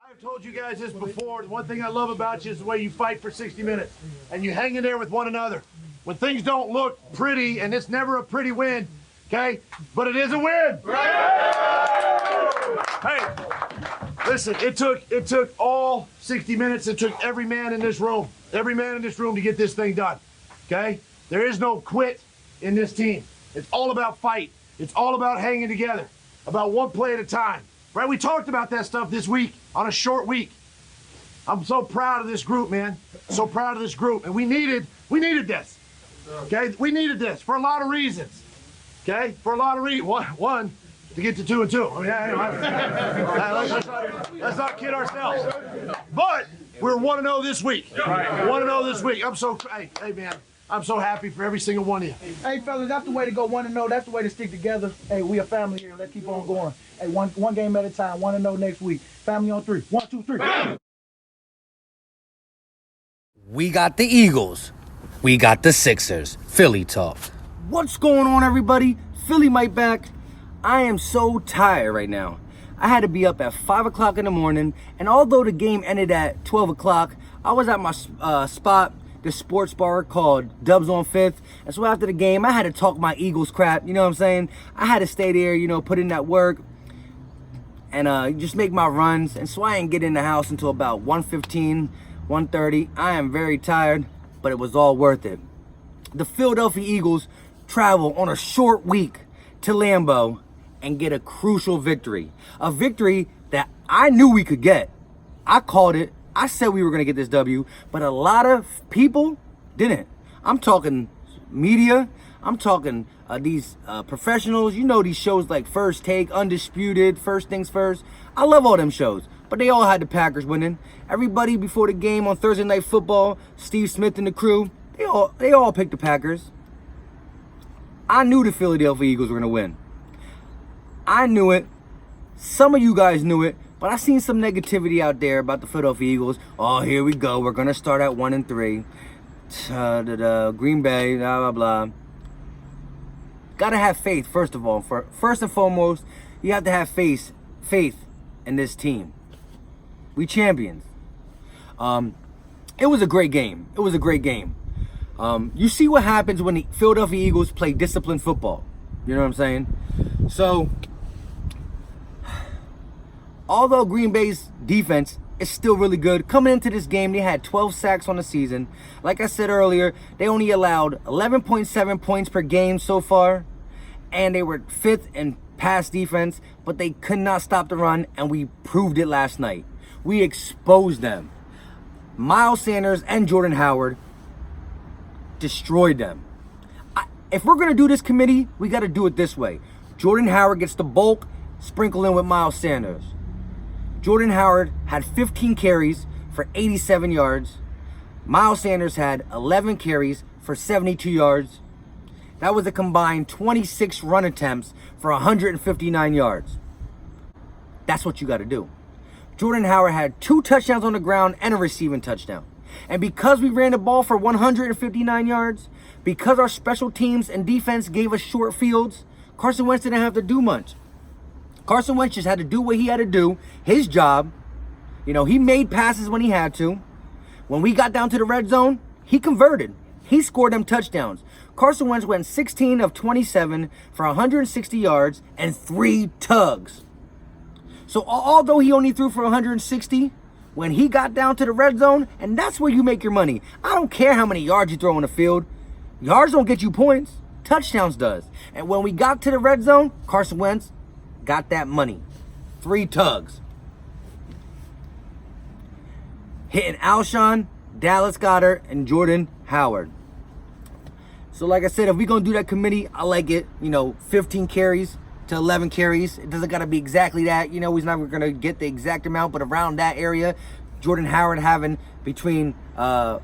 I've told you guys this before. The one thing I love about you is the way you fight for 60 minutes and you hang in there with one another. When things don't look pretty, and it's never a pretty win, okay? But it is a win. Hey, listen, it took all 60 minutes. It took every man in this room to get this thing done, okay? There is no quit in this team. It's all about fight. It's all about hanging together, about one play at a time. Right, we talked about that stuff this week on a short week. I'm so proud of this group, man. So proud of this group, and we needed this. Okay, we needed this for a lot of reasons. Okay, for a lot of reasons. One, to get to 2-2. I mean, let's not kid ourselves. But we're 1-0 this week. 1-0 this week. Hey man. I'm so happy for every single one of you. Hey, fellas, that's the way to go 1-0. That's the way to stick together. Hey, we a family here. Let's keep on going. Hey, one game at a time. 1-0 next week. Family on 3. 1, 2, 3. We got the Eagles. We got the Sixers. Philly talk. What's going on, everybody? Philly Mike back. I am so tired right now. I had to be up at 5 o'clock in the morning, and although the game ended at 12 o'clock, I was at my spot, the sports bar called Dubs on 5th. And so after the game, I had to talk my Eagles crap, you know what I'm saying? I had to stay there, you know, put in that work and just make my runs. And so I didn't get in the house until about 1:15, 1:30. I am very tired, but it was all worth it. The Philadelphia Eagles travel on a short week to Lambeau and get a crucial victory. A victory that I knew we could get. I called it. I said we were going to get this W, but a lot of people didn't. I'm talking media. I'm talking these professionals. You know these shows like First Take, Undisputed, First Things First. I love all them shows, but they all had the Packers winning. Everybody before the game on Thursday Night Football, Steve Smith and the crew, they all picked the Packers. I knew the Philadelphia Eagles were going to win. I knew it. Some of you guys knew it. But I seen some negativity out there about the Philadelphia Eagles. Oh, here we go. We're going to start at 1-3. Green Bay, blah, blah, blah. Got to have faith, first of all. First and foremost, you have to have faith in this team. We champions. It was a great game. You see what happens when the Philadelphia Eagles play disciplined football. You know what I'm saying? So, although Green Bay's defense is still really good, coming into this game, they had 12 sacks on the season. Like I said earlier, they only allowed 11.7 points per game so far, and they were 5th in pass defense, but they could not stop the run, and we proved it last night. We exposed them. Miles Sanders and Jordan Howard destroyed them. If we're going to do this committee, we got to do it this way. Jordan Howard gets the bulk, sprinkle in with Miles Sanders. Jordan Howard had 15 carries for 87 yards. Miles Sanders had 11 carries for 72 yards. That was a combined 26 run attempts for 159 yards. That's what you got to do. Jordan Howard had 2 touchdowns on the ground and a receiving touchdown. And because we ran the ball for 159 yards, because our special teams and defense gave us short fields, Carson Wentz didn't have to do much. Carson Wentz just had to do what he had to do, his job. You know, he made passes when he had to. When we got down to the red zone, he converted. He scored them touchdowns. Carson Wentz went 16 of 27 for 160 yards and 3 tugs. So although he only threw for 160, when he got down to the red zone, and that's where you make your money. I don't care how many yards you throw on the field. Yards don't get you points. Touchdowns does. And when we got to the red zone, Carson Wentz got that money. 3 tugs. Hitting Alshon, Dallas Goedert, and Jordan Howard. So like I said, if we're going to do that committee, I like it. You know, 15 carries to 11 carries. It doesn't got to be exactly that. You know, he's not going to get the exact amount, but around that area. Jordan Howard having between 5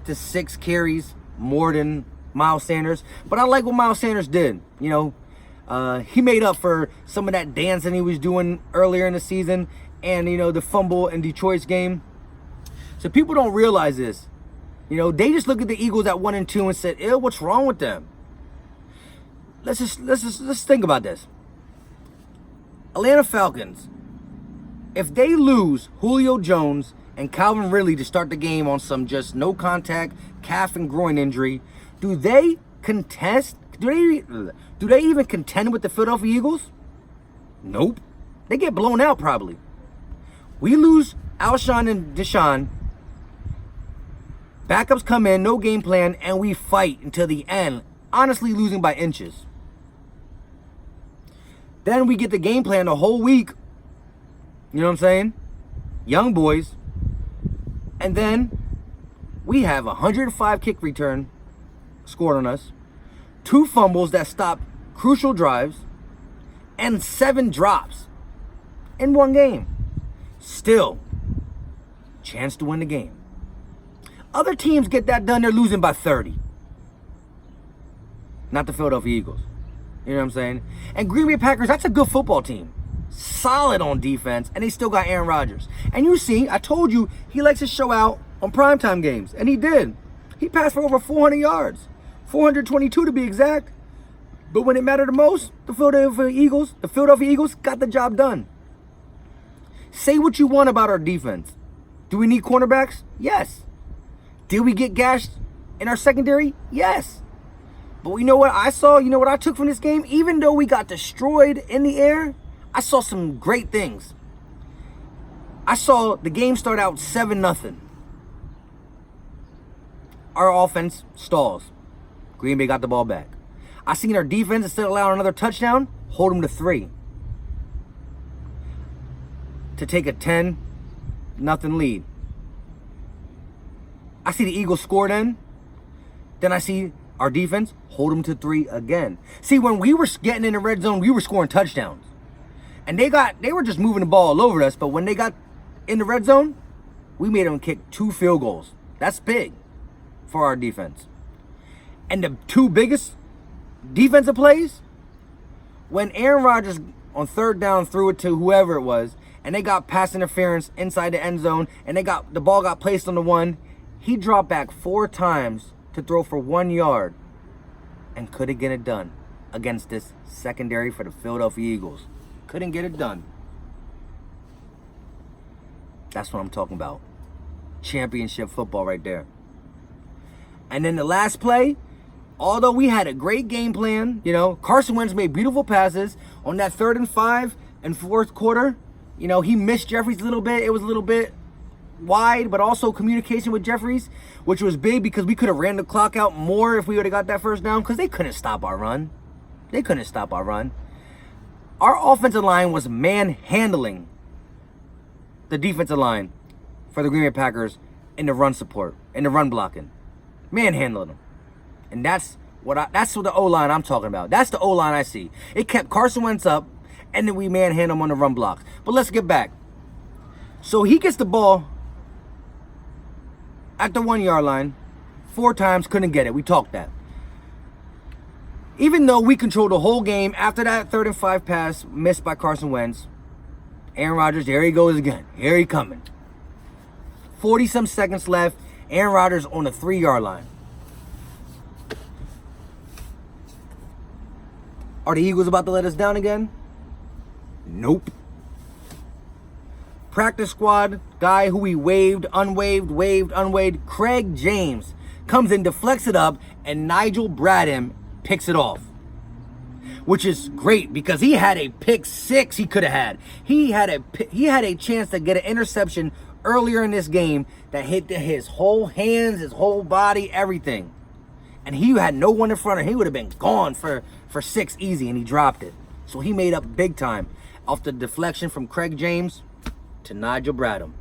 to 6 carries more than Miles Sanders. But I like what Miles Sanders did. You know, he made up for some of that dancing he was doing earlier in the season and, you know, the fumble in Detroit's game. So people don't realize this. You know, they just look at the Eagles at 1-2 and said, ew, what's wrong with them? Let's think about this. Atlanta Falcons if they lose Julio Jones and Calvin Ridley to start the game on some just no contact calf and groin injury, do they contest? Do they even contend with the Philadelphia Eagles? Nope. They get blown out probably. We lose Alshon and Deshaun. Backups come in, no game plan, and we fight until the end, honestly losing by inches. Then we get the game plan the whole week. You know what I'm saying? Young boys. And then we have 105 kick return scored on us, 2 fumbles that stop crucial drives, and 7 drops in one game. Still, chance to win the game. Other teams get that done, they're losing by 30. Not the Philadelphia Eagles. You know what I'm saying? And Green Bay Packers, that's a good football team. Solid on defense, and they still got Aaron Rodgers. And you see, I told you, he likes to show out on primetime games, and he did. He passed for over 400 yards. 422 to be exact. But when it mattered the most, the Philadelphia Eagles got the job done. Say what you want about our defense. Do we need cornerbacks? Yes. Did we get gashed in our secondary? Yes. But you know what I saw? You know what I took from this game? Even though we got destroyed in the air, I saw some great things. I saw the game start out 7-0. Our offense stalls. Green Bay got the ball back. I seen our defense, instead of allowing another touchdown, hold them to 3. To take a 10-0 lead. I see the Eagles score then. Then I see our defense hold them to 3 again. See, when we were getting in the red zone, we were scoring touchdowns. And they were just moving the ball all over us, but when they got in the red zone, we made them kick 2 field goals. That's big for our defense. And the 2 biggest defensive plays, when Aaron Rodgers on 3rd down threw it to whoever it was, and they got pass interference inside the end zone, and the ball got placed on the 1, he dropped back 4 times to throw for 1 yard and couldn't get it done against this secondary for the Philadelphia Eagles. Couldn't get it done. That's what I'm talking about. Championship football right there. And then the last play, although we had a great game plan, you know, Carson Wentz made beautiful passes on that 3rd and 5 and 4th quarter. You know, he missed Jeffries a little bit. It was a little bit wide, but also communication with Jeffries, which was big because we could have ran the clock out more if we would have got that 1st down because they couldn't stop our run. Our offensive line was manhandling the defensive line for the Green Bay Packers in the run support, in the run blocking. Manhandling them. And that's the O-line I'm talking about. That's the O-line I see. It kept Carson Wentz up, and then we manhandle him on the run blocks. But let's get back. So he gets the ball at the 1 yard line 4 times, couldn't get it. We talked that. Even though we controlled the whole game, after that 3rd and 5 pass missed by Carson Wentz, Aaron Rodgers, there he goes again. Here he coming. 40-some seconds left. Aaron Rodgers on the 3 yard line. Are the Eagles about to let us down again? Nope. Practice squad guy who we unwaived, Craig James, comes in, deflects it up, and Nigel Bradham picks it off. Which is great because he had a pick 6 he could have had. He had a chance to get an interception earlier in this game that hit his whole hands, his whole body, everything. And he had no one in front of him. He would have been gone for 6 easy, and he dropped it. So he made up big time off the deflection from Craig James to Nigel Bradham.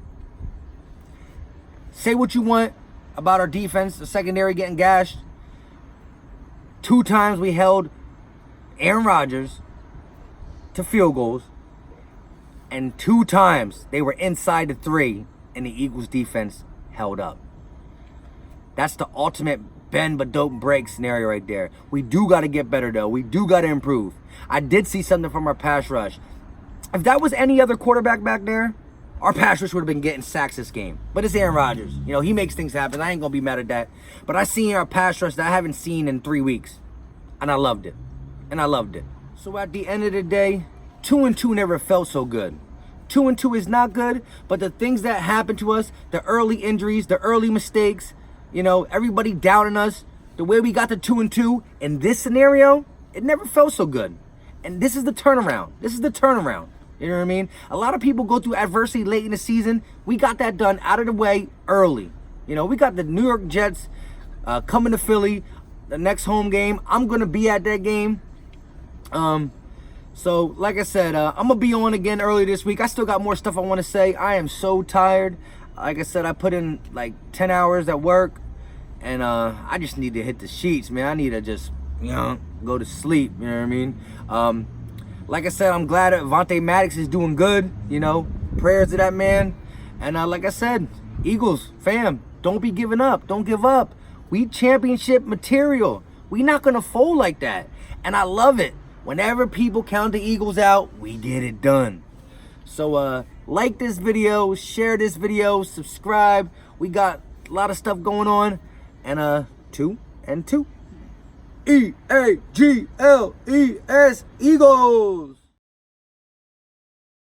Say what you want about our defense, the secondary getting gashed. 2 times we held Aaron Rodgers to field goals, and 2 times they were inside the 3, and the Eagles defense held up. That's the ultimate bend but don't break scenario right there. We do got to get better, though. We do got to improve. I did see something from our pass rush. If that was any other quarterback back there, our pass rush would have been getting sacks this game. But it's Aaron Rodgers. You know, he makes things happen. I ain't going to be mad at that. But I seen our pass rush that I haven't seen in 3 weeks. And I loved it. So at the end of the day, 2-2 never felt so good. 2-2 is not good, but the things that happened to us, the early injuries, the early mistakes, you know, everybody doubting us, the way we got to 2-2 in this scenario, it never felt so good. And this is the turnaround. This is the turnaround. You know what I mean? A lot of people go through adversity late in the season. We got that done out of the way early. You know, we got the New York Jets coming to Philly, the next home game. I'm going to be at that game. So, like I said, I'm going to be on again early this week. I still got more stuff I want to say. I am so tired. Like I said, I put in like 10 hours at work. And I just need to hit the sheets, man. I need to just, you know, go to sleep. You know what I mean? Like I said, I'm glad that Vontae Maddox is doing good. You know, prayers to that man. And like I said, Eagles, fam, don't be giving up. Don't give up. We championship material. We not going to fold like that. And I love it. Whenever people count the Eagles out, we get it done. So like this video, share this video, subscribe. We got a lot of stuff going on. And 2 and 2. E-A-G-L-E-S, Eagles.